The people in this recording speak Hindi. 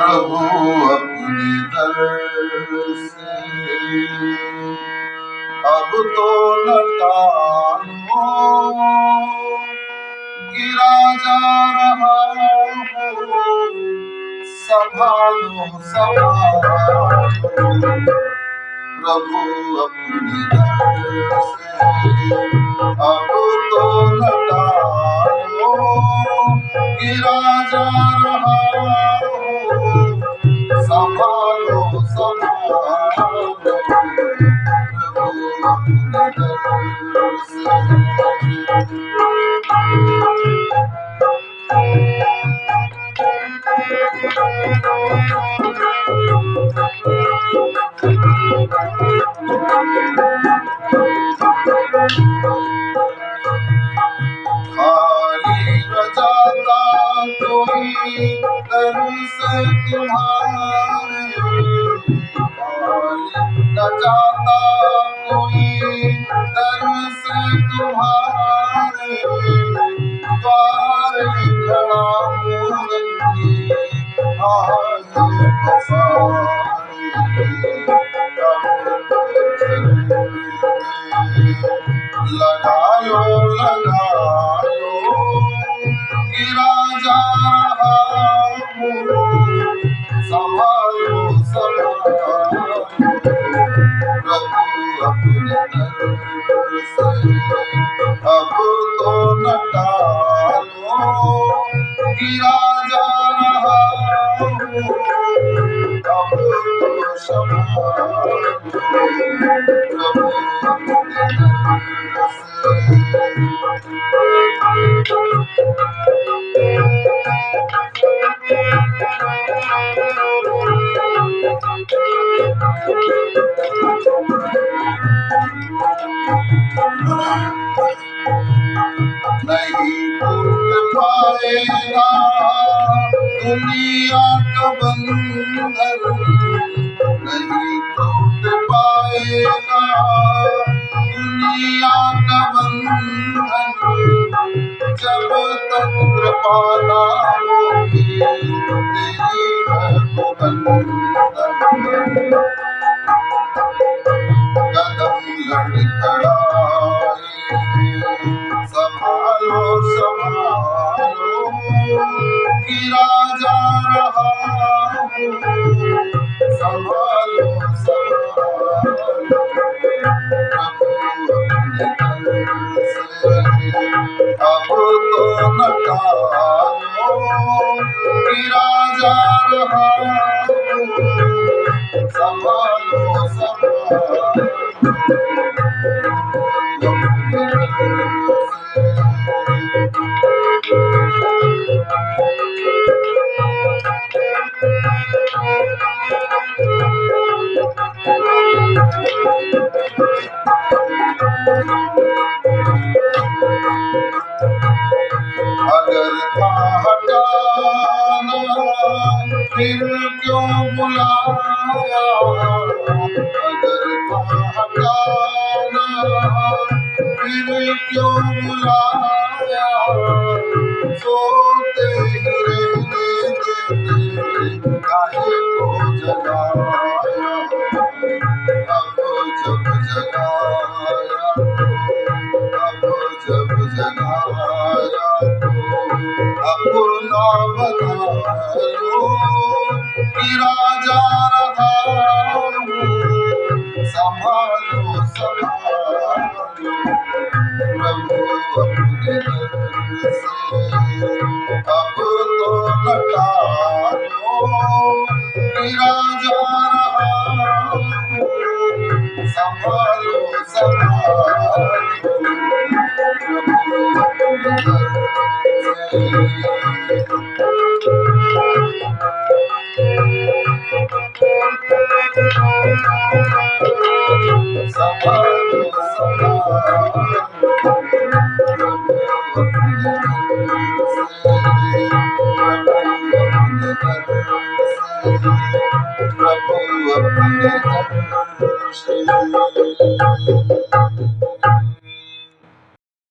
प्रभु अपने दर से अब तो न टालो, गिरा जा रहा हूँ, संभालो संभालो। प्रभु अपने दर से अब तो न टालो, गिरा जा रहा हूँ, संभालो संभालो। प्रभु अपने दर से खाली न जाता कोई दर्श तुम्हारे, खाली न जाता कोई दर्श तुम्हारे, द्वार खड़ा मूरति आए पसारे। लगा लो लगा लो, गिरा जा रहा हूँ, संभालो संभालो। प्रभु अपने दर से अब तो न टालो, गिरा जा रहा हूँ, अब तो संभालो। प्रभु अपने दर से नहीं टूट पाएगा दुनिया का बंधन, नहीं टूट पाएगा दुनिया का बंधन, जब तक कृपा ना होगी तेरी रघुबंधन। कदम लड़खड़ाए, संभालो संभालो, गिरा जा रहा हूँ, संभालो संभालो। प्रभु अपने दर से अब तो न टालो, गिरा जा रहा हूँ, संभालो संभालो। अगर था हटाना फिर क्यों बुलाया, अगर था हटाना फिर क्यों बुलाया, सोते ही रहने देते काहे को जगाया। अब जब जगाया, अब जब जगाया, अपना बता लो, गिरा जा रहा हूँ, संभालो संभालो। प्रभु अपने दर से अब तो न टालो, गिरा जा रहा हूँ, संभालो संभालो। प्रभु अपने दर